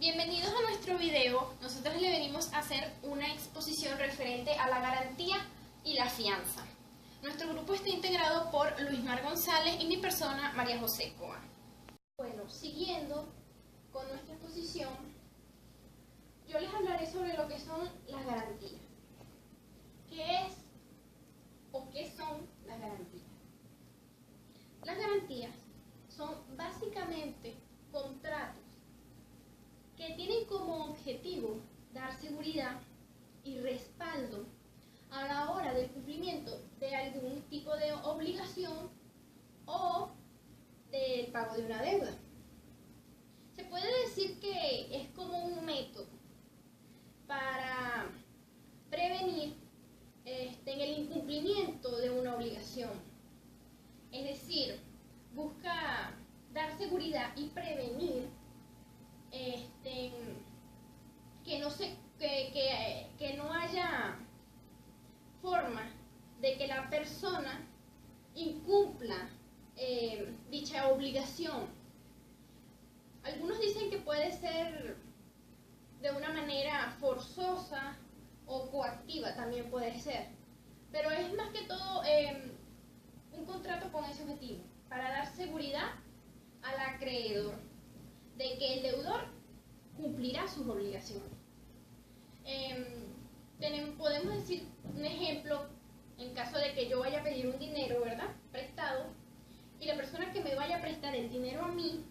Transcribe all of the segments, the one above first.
Bienvenidos a nuestro video. Nosotros le venimos a hacer una exposición referente a la garantía y la fianza. Nuestro grupo está integrado por Luis Mar González y mi persona, María José Coa. Bueno, siguiendo con nuestra exposición, yo les hablaré sobre lo que son las garantías. ¿Qué es o qué son las garantías? Las garantías son básicamente contratos que tienen como objetivo dar seguridad y respaldo a la hora del cumplimiento de algún tipo de obligación o del pago de una deuda. Se puede decir que es como un método para prevenir en el incumplimiento de una obligación. Es decir, busca dar seguridad y prevenir que no haya forma de que la persona incumpla dicha obligación. Algunos dicen que puede ser de una manera forzosa o coactiva, también puede ser, pero es más que todo un contrato con ese objetivo, para dar seguridad al acreedor de que el deudor cumplirá sus obligaciones. Podemos decir un ejemplo en caso de que yo vaya a pedir un dinero, ¿verdad?, prestado, y la persona que me vaya a prestar el dinero a mí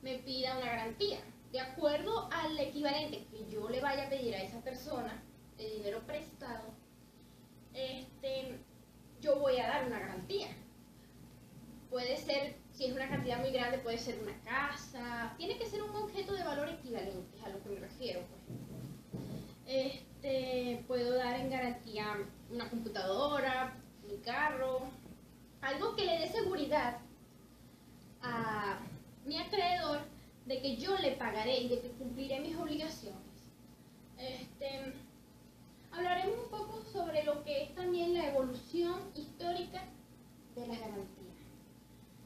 me pida una garantía. De acuerdo al equivalente que yo le vaya a pedir a esa persona de dinero prestado, yo voy a dar una garantía. Puede ser, si es una cantidad muy grande, puede ser una casa, tiene que ser un objeto de valor equivalente, a lo que me refiero, pues. Puedo dar en garantía una computadora, mi carro, algo que le dé seguridad a mi acreedor de que yo le pagaré y de que cumpliré mis obligaciones. Hablaremos un poco sobre lo que es también la evolución histórica de las garantías.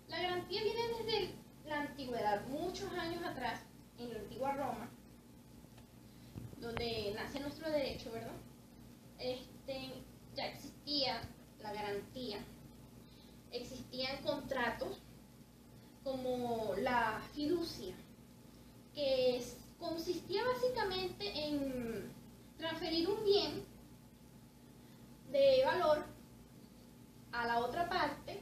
La garantía viene desde la antigüedad, muchos años atrás, en la antigua Roma, donde nace nuestro derecho, ¿verdad? Ya existía la garantía, existían contratos como la fiducia, que consistía básicamente en transferir un bien de valor a la otra parte,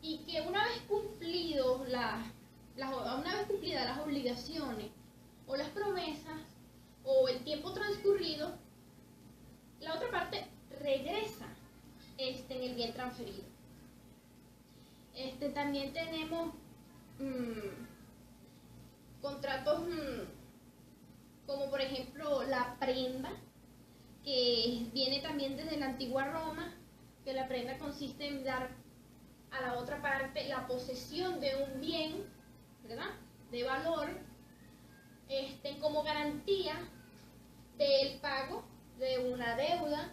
y que una vez cumplidas las obligaciones o las promesas o el tiempo transcurrido, la otra parte regresa en el bien transferido. También tenemos contratos como por ejemplo la prenda, que viene también desde la antigua Roma, que la prenda consiste en dar a la otra parte la posesión de un bien, ¿verdad?, de valor, como garantía del pago de una deuda,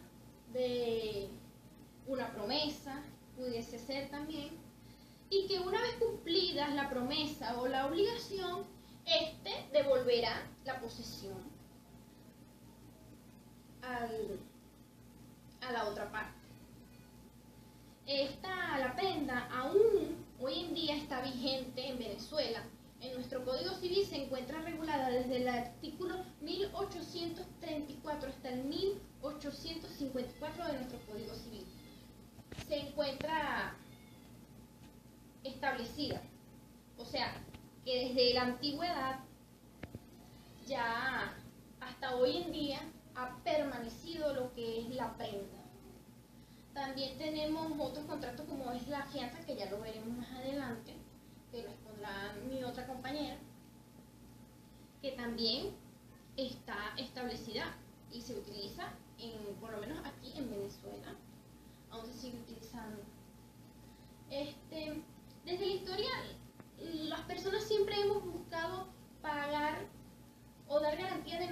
de una promesa, pudiese ser también, y que una vez cumplidas la promesa o la obligación, devolverá la posesión a la otra parte. La prenda aún hoy en día está vigente en Venezuela. En nuestro Código Civil se encuentra regulada desde el artículo 1834 hasta el 1854 de nuestro Código Civil. Se encuentra establecida. O sea, que desde la antigüedad ya hasta hoy en día ha permanecido lo que es la prenda. También tenemos otros contratos como es la fianza, que ya lo veremos más adelante, que lo expondrá mi otra compañera, que también está establecida y se utiliza, por lo menos aquí en Venezuela, aún se sigue utilizando. Desde la historia, las personas siempre hemos buscado pagar o dar garantía de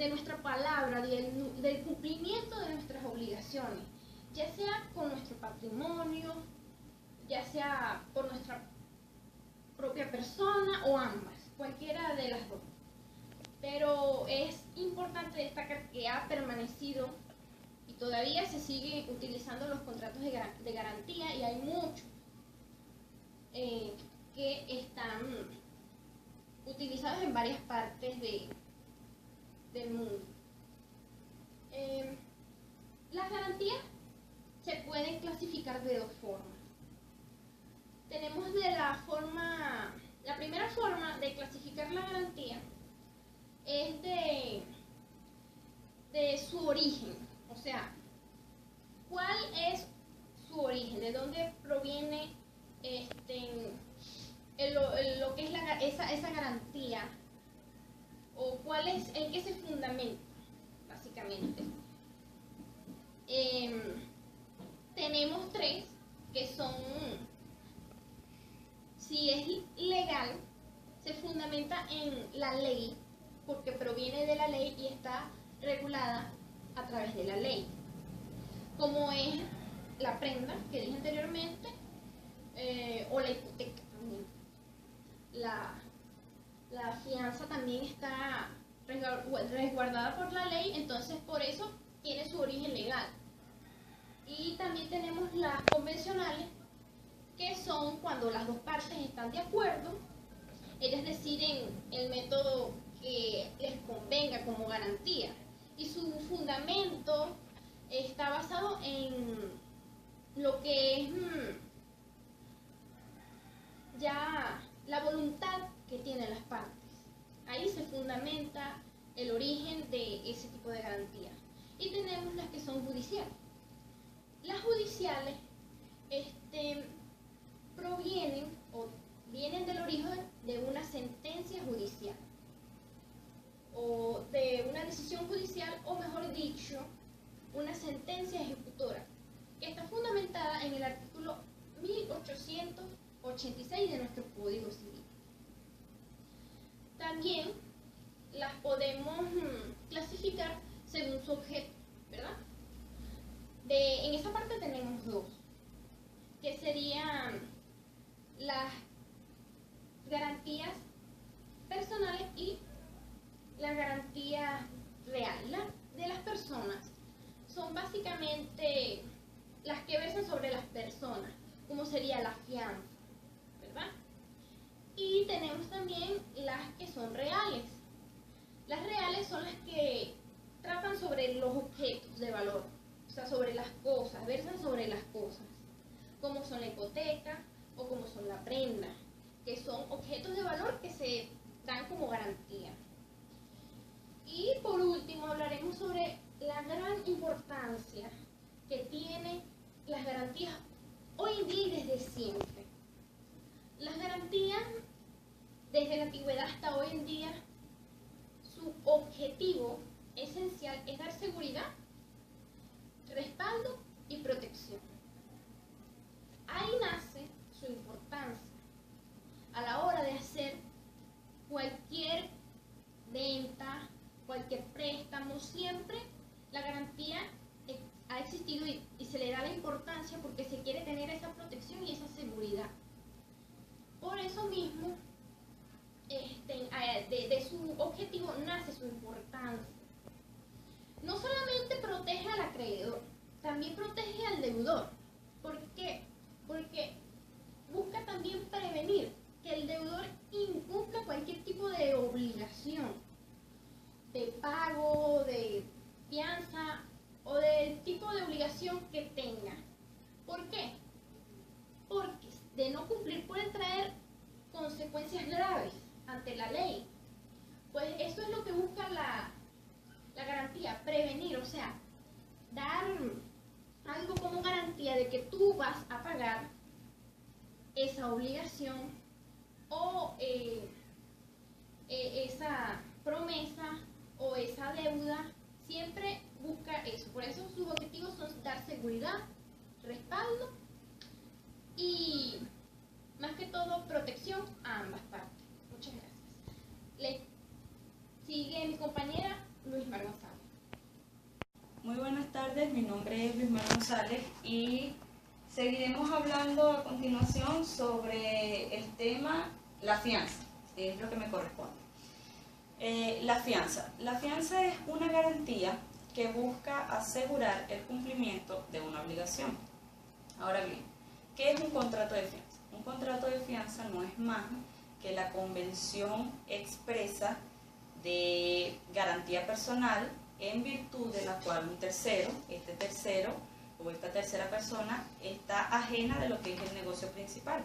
nuestra palabra, del cumplimiento de nuestras obligaciones, ya sea con nuestro patrimonio, ya sea por nuestra propia persona o ambas. cualquiera de las dos. Pero es importante destacar que ha permanecido y todavía se siguen utilizando los contratos de garantía, y hay muchos que están utilizados en varias partes del mundo. Las garantías se pueden clasificar de dos formas. Tenemos la primera forma de clasificar la garantía es de su origen, o sea, ¿cuál es su origen? ¿De dónde proviene lo que es esa garantía? ¿O cuál es el que se fundamenta, básicamente? Tenemos tres, que son: si es legal, se fundamenta en la ley, porque proviene de la ley y está regulada a través de la ley, como es la prenda que dije anteriormente, o la hipoteca también. La fianza también está resguardada por la ley, entonces por eso tiene su origen legal. Y también tenemos las convencionales, que son cuando las dos partes están de acuerdo, ellas deciden el método que les convenga como garantía, y su fundamento está basado en lo que es ya la voluntad que tienen las partes. Ahí se fundamenta el origen de ese tipo de garantía. Y tenemos las que son judiciales. Las judiciales provienen o vienen del origen de una sentencia judicial, o de una decisión judicial, o mejor dicho, una sentencia ejecutora, que está fundamentada en el artículo 1886 de nuestro Código Civil. También las podemos clasificar según su objeto, ¿verdad? En esa parte tenemos dos, que serían las garantías personales y las garantías reales. De las personas son básicamente las que versan sobre las personas, como sería la fianza, ¿verdad? Y tenemos también las que son reales. Las reales son las que tratan sobre los objetos de valor, o sea, sobre las cosas, versan sobre las cosas, como son la hipoteca o como son la prenda, que son objetos de valor que se dan como garantía. Y por último hablaremos sobre la gran importancia que tienen las garantías hoy en día y desde siempre. Las garantías, desde la antigüedad hasta hoy en día, su objetivo esencial es dar seguridad, respaldo y protección. Ahí nace su importancia a la hora de hacer cualquier venta, cualquier préstamo. Siempre la garantía ha existido y se le da la importancia porque se quiere tener esa protección y esa seguridad. Por eso mismo, de su objetivo nace su importancia. No solamente protege al acreedor, también protege al deudor. ¿Por qué? Porque busca también prevenir que el deudor incumpla cualquier tipo de obligación, de pago, de fianza o del tipo de obligación que tenga. ¿Por qué? Porque de no cumplir puede traer consecuencias graves ante la ley. Pues eso es lo que busca la garantía, prevenir, o sea, dar algo como garantía de que tú vas a pagar esa obligación o esa promesa o esa deuda. Siempre busca eso. Por eso sus objetivos son dar seguridad, respaldo y más que todo protección a ambas partes. Muchas gracias. Le sigue mi compañera Luismar González. Muy buenas tardes, mi nombre es Luismar González y seguiremos hablando a continuación sobre el tema la fianza. es lo que me corresponde. La fianza. La fianza es una garantía que busca asegurar el cumplimiento de una obligación. Ahora bien, ¿qué es un contrato de fianza? Un contrato de fianza no es más que la convención expresa de garantía personal en virtud de la cual un tercero, este tercero o esta tercera persona está ajena de lo que es el negocio principal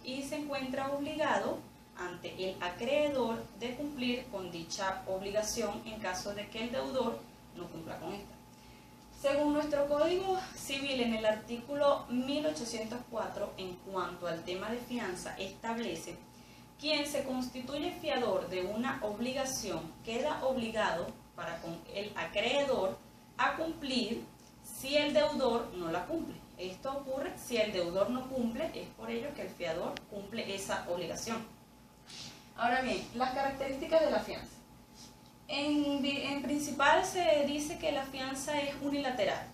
y se encuentra obligado ante el acreedor de cumplir con dicha obligación en caso de que el deudor no cumpla con esta. Según nuestro Código Civil, en el artículo 1804, en cuanto al tema de fianza, establece: quien se constituye fiador de una obligación queda obligado para con el acreedor a cumplir si el deudor no la cumple. Esto ocurre si el deudor no cumple, es por ello que el fiador cumple esa obligación. Ahora bien, las características de la fianza. En principal se dice que la fianza es unilateral,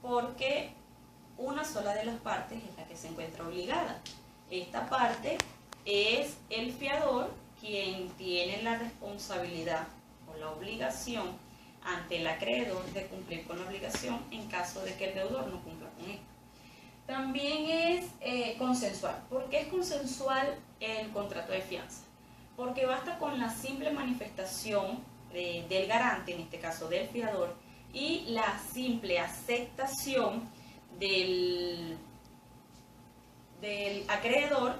porque una sola de las partes es la que se encuentra obligada. Esta parte es el fiador quien tiene la responsabilidad o la obligación ante el acreedor de cumplir con la obligación en caso de que el deudor no cumpla con esta. También es consensual. ¿Por qué es consensual el contrato de fianza? Porque basta con la simple manifestación del garante, en este caso del fiador, y la simple aceptación del acreedor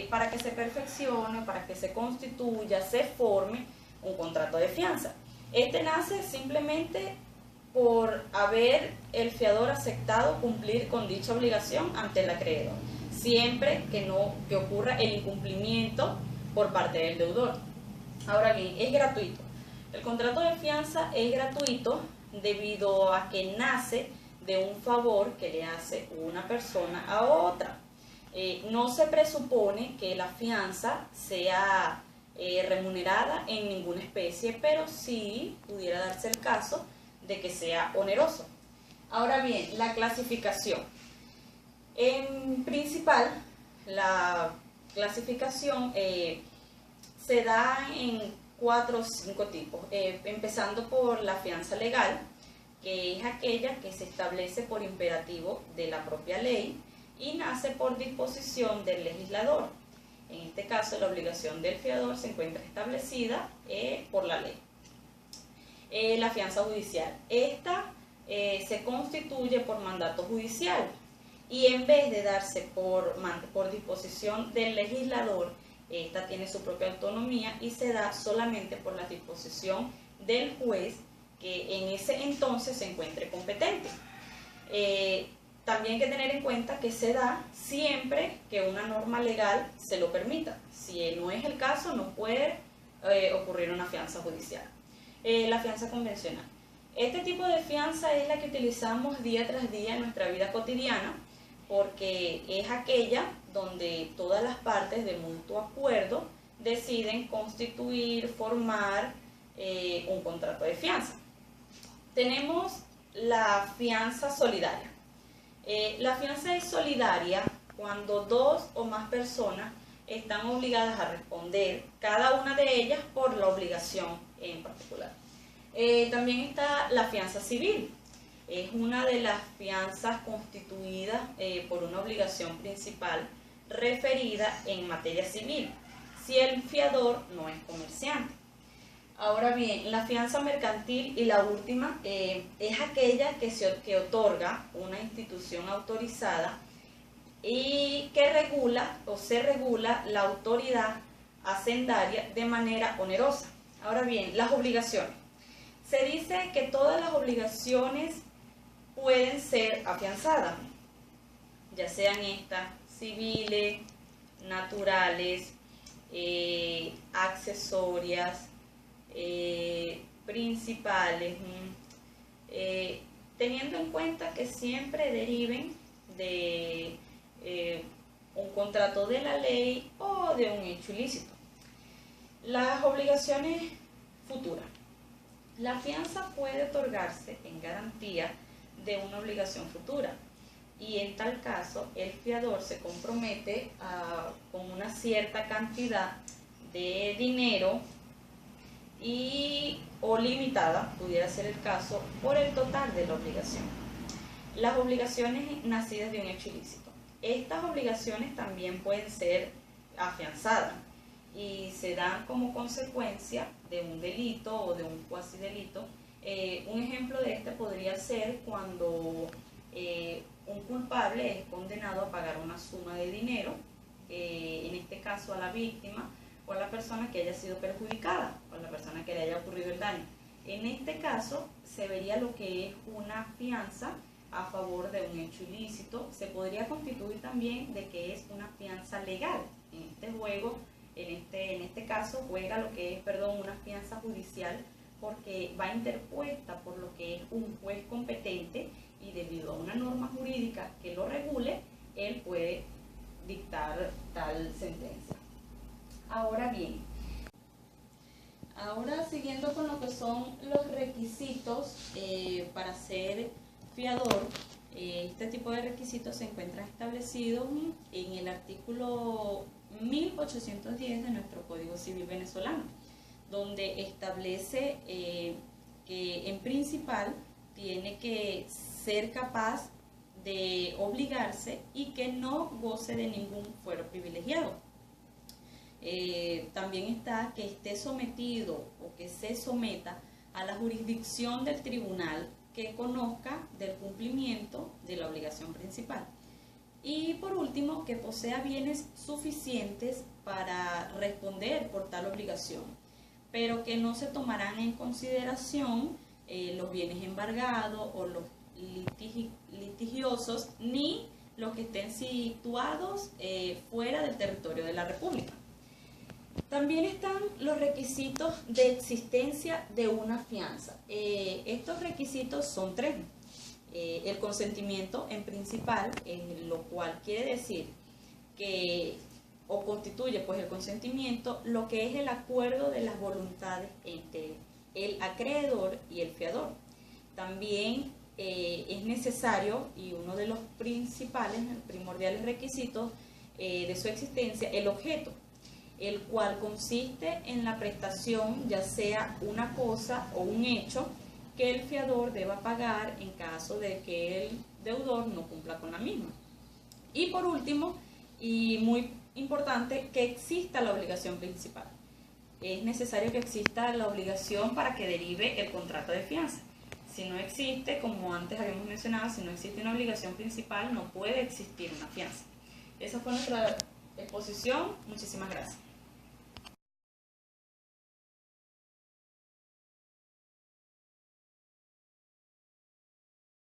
para que se perfeccione, para que se constituya, se forme un contrato de fianza. Este nace simplemente por haber el fiador aceptado cumplir con dicha obligación ante el acreedor, siempre que ocurra el incumplimiento por parte del deudor. Ahora bien, es gratuito. El contrato de fianza es gratuito debido a que nace de un favor que le hace una persona a otra. No se presupone que la fianza sea remunerada en ninguna especie, pero sí pudiera darse el caso de que sea oneroso. Ahora bien, la clasificación. En principal, la clasificación se da en 4 o 5 tipos, empezando por la fianza legal, que es aquella que se establece por imperativo de la propia ley y nace por disposición del legislador. En este caso, la obligación del fiador se encuentra establecida por la ley. La fianza judicial. Esta se constituye por mandato judicial y en vez de darse por disposición del legislador, esta tiene su propia autonomía y se da solamente por la disposición del juez que en ese entonces se encuentre competente. También hay que tener en cuenta que se da siempre que una norma legal se lo permita. Si no es el caso, no puede ocurrir una fianza judicial. La fianza convencional. Este tipo de fianza es la que utilizamos día tras día en nuestra vida cotidiana, porque es aquella donde todas las partes de mutuo acuerdo deciden constituir, formar un contrato de fianza. Tenemos la fianza solidaria. La fianza es solidaria cuando 2 o más personas están obligadas a responder, cada una de ellas por la obligación en particular. También está la fianza civil. Es una de las fianzas constituidas por una obligación principal referida en materia civil, si el fiador no es comerciante. Ahora bien, la fianza mercantil y la última es aquella que otorga una institución autorizada y que regula o se regula la autoridad hacendaria de manera onerosa. Ahora bien, las obligaciones. Se dice que todas las obligaciones pueden ser afianzadas, ya sean estas civiles, naturales, accesorias, principales, teniendo en cuenta que siempre deriven de un contrato de la ley o de un hecho ilícito. Las obligaciones futuras. La fianza puede otorgarse en garantía de una obligación futura y en tal caso el fiador se compromete con una cierta cantidad de dinero o limitada, pudiera ser el caso, por el total de la obligación. Las obligaciones nacidas de un hecho ilícito. Estas obligaciones también pueden ser afianzadas y se dan como consecuencia de un delito o de un cuasi delito. Un ejemplo de este podría ser cuando un culpable es condenado a pagar una suma de dinero, en este caso a la víctima o a la persona que haya sido perjudicada o a la persona que le haya ocurrido el daño. En este caso se vería lo que es una fianza a favor de un hecho ilícito. Se podría constituir también de que es una fianza legal. En este caso juega lo que es, una fianza judicial, porque va interpuesta por lo que es un juez competente y debido a una norma jurídica que lo regule, él puede dictar tal sentencia. Ahora bien, siguiendo con lo que son los requisitos para ser fiador, este tipo de requisitos se encuentran establecidos en el artículo 1810 de nuestro Código Civil venezolano, donde establece que en principal tiene que ser capaz de obligarse y que no goce de ningún fuero privilegiado. También está que esté sometido o que se someta a la jurisdicción del tribunal que conozca del cumplimiento de la obligación principal. Y por último, que posea bienes suficientes para responder por tal obligación, pero que no se tomarán en consideración los bienes embargados o los litigiosos, ni los que estén situados fuera del territorio de la República. También están los requisitos de existencia de una fianza. Estos requisitos son 3. El consentimiento en principal, lo cual quiere decir que constituye el consentimiento lo que es el acuerdo de las voluntades entre el acreedor y el fiador. También es necesario, y uno de los primordiales requisitos de su existencia, el objeto, el cual consiste en la prestación, ya sea una cosa o un hecho, que el fiador deba pagar en caso de que el deudor no cumpla con la misma. Y por último, y muy importante, que exista la obligación principal. Es necesario que exista la obligación para que derive el contrato de fianza. Si no existe, como antes habíamos mencionado, si no existe una obligación principal, no puede existir una fianza. Esa fue nuestra exposición. Muchísimas gracias.